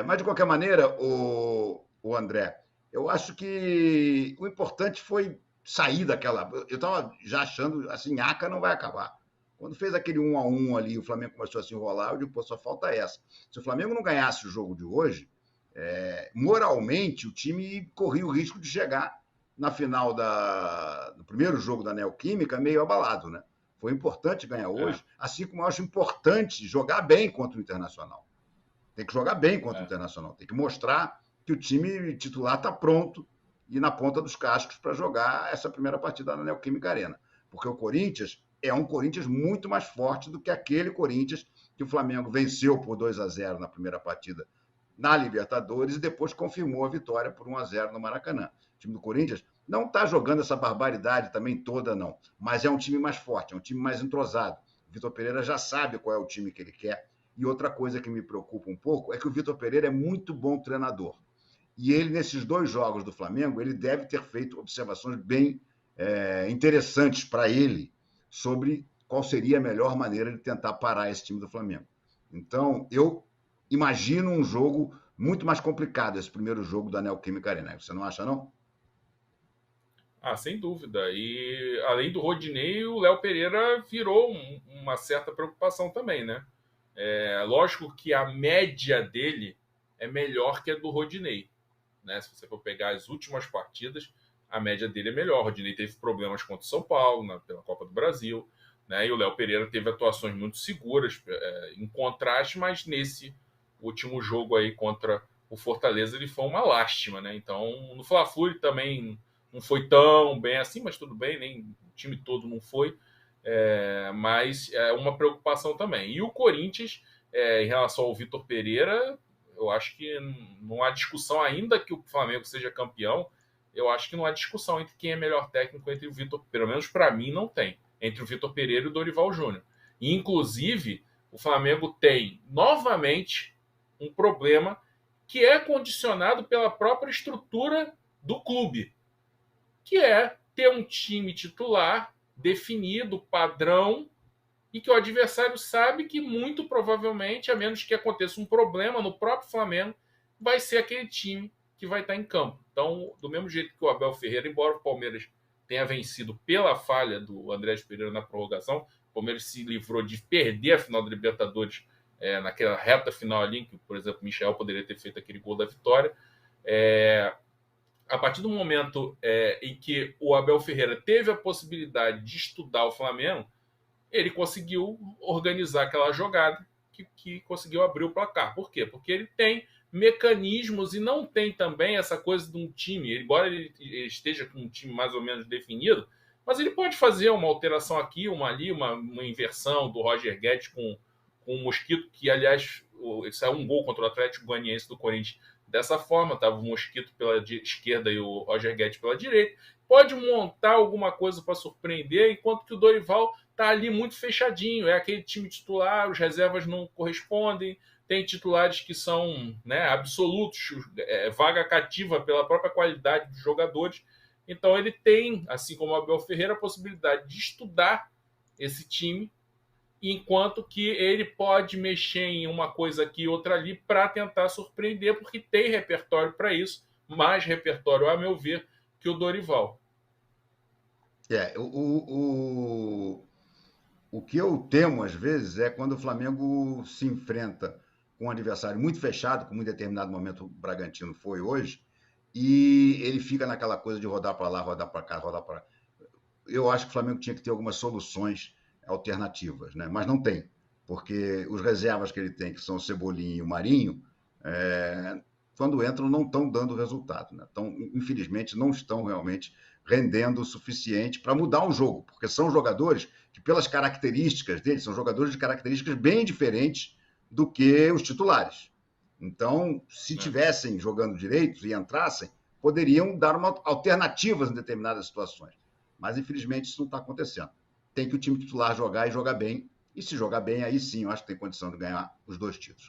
Mas, de qualquer maneira, o André, eu acho que o importante foi sair daquela. Eu estava já achando assim, Aca não vai acabar. Quando fez aquele 1-1 ali, o Flamengo começou a se enrolar, eu digo, pô, só falta essa. Se o Flamengo não ganhasse o jogo de hoje, moralmente o time corria o risco de chegar na final do primeiro jogo da Neoquímica meio abalado, né? Foi importante ganhar É, hoje, assim como eu acho importante jogar bem contra o Internacional. Tem que jogar bem contra o é. Internacional. Tem que mostrar que o time titular está pronto e na ponta dos cascos para jogar essa primeira partida na Neoquímica Arena. Porque o Corinthians é um Corinthians muito mais forte do que aquele Corinthians que o Flamengo venceu por 2-0 na primeira partida na Libertadores e depois confirmou a vitória por 1-0 no Maracanã. O time do Corinthians não está jogando essa barbaridade também toda, não. Mas é um time mais forte, é um time mais entrosado. O Vitor Pereira já sabe qual é o time que ele quer. E outra coisa que me preocupa um pouco é que o Vitor Pereira é muito bom treinador. E ele, nesses dois jogos do Flamengo, ele deve ter feito observações bem interessantes para ele sobre qual seria a melhor maneira de tentar parar esse time do Flamengo. Então, eu imagino um jogo muito mais complicado, esse primeiro jogo da Neoquímica Arena. Você não acha, não? Ah, sem dúvida. E além do Rodinei, o Léo Pereira virou uma certa preocupação também, né? É lógico que a média dele é melhor que a do Rodinei, né? Se você for pegar as últimas partidas, a média dele é melhor. O Rodinei teve problemas contra o São Paulo pela Copa do Brasil, né? E o Léo Pereira teve atuações muito seguras, em contraste, mas nesse último jogo aí contra o Fortaleza ele foi uma lástima, né? Então no Fla-Flu ele também não foi tão bem assim, mas tudo bem, nem o time todo não foi. Mas é uma preocupação também. E o Corinthians, em relação ao Vitor Pereira, eu acho que não há discussão, ainda que o Flamengo seja campeão, eu acho que não há discussão entre quem é melhor técnico entre o Vitor, pelo menos para mim não tem, entre o Vitor Pereira e o Dorival Júnior. E, inclusive, o Flamengo tem novamente um problema que é condicionado pela própria estrutura do clube, que é ter um time titular definido, padrão, e que o adversário sabe que muito provavelmente, a menos que aconteça um problema no próprio Flamengo, vai ser aquele time que vai estar em campo. Então, do mesmo jeito que o Abel Ferreira, embora o Palmeiras tenha vencido pela falha do Andrés Pereira na prorrogação, o Palmeiras se livrou de perder a final da Libertadores naquela reta final ali, em que, por exemplo, o Michel poderia ter feito aquele gol da vitória. A partir do momento em que o Abel Ferreira teve a possibilidade de estudar o Flamengo, ele conseguiu organizar aquela jogada que conseguiu abrir o placar. Por quê? Porque ele tem mecanismos e não tem também essa coisa de um time, embora ele esteja com um time mais ou menos definido, mas ele pode fazer uma alteração aqui, uma ali, uma inversão do Roger Guedes com o Mosquito, que aliás saiu um gol contra o Atlético Goianiense do Corinthians dessa forma, estava o Mosquito pela esquerda e o Roger Guedes pela direita. Pode montar alguma coisa para surpreender, enquanto que o Dorival tá ali muito fechadinho. É aquele time titular, os reservas não correspondem, tem titulares que são, né, absolutos, vaga cativa pela própria qualidade dos jogadores. Então ele tem, assim como o Abel Ferreira, a possibilidade de estudar esse time, enquanto que ele pode mexer em uma coisa aqui e outra ali para tentar surpreender, porque tem repertório para isso, mais repertório, a meu ver, que o Dorival. É, o que eu temo, às vezes, é quando o Flamengo se enfrenta com um adversário muito fechado, como em determinado momento o Bragantino foi hoje, e ele fica naquela coisa de rodar para lá, rodar para cá, rodar para. Eu acho que o Flamengo tinha que ter algumas soluções alternativas, né? Mas não tem, porque os reservas que ele tem, que são o Cebolinha e o Marinho, quando entram não estão dando resultado, né? Então, infelizmente, não estão realmente rendendo o suficiente para mudar um jogo, porque são jogadores que, pelas características deles, são jogadores de características bem diferentes do que os titulares. Então, se Né? tivessem jogando direito e entrassem, poderiam dar uma alternativas em determinadas situações. Mas, infelizmente, isso não está acontecendo. Tem que o time titular jogar e jogar bem. E se jogar bem, aí sim, eu acho que tem condição de ganhar os dois títulos.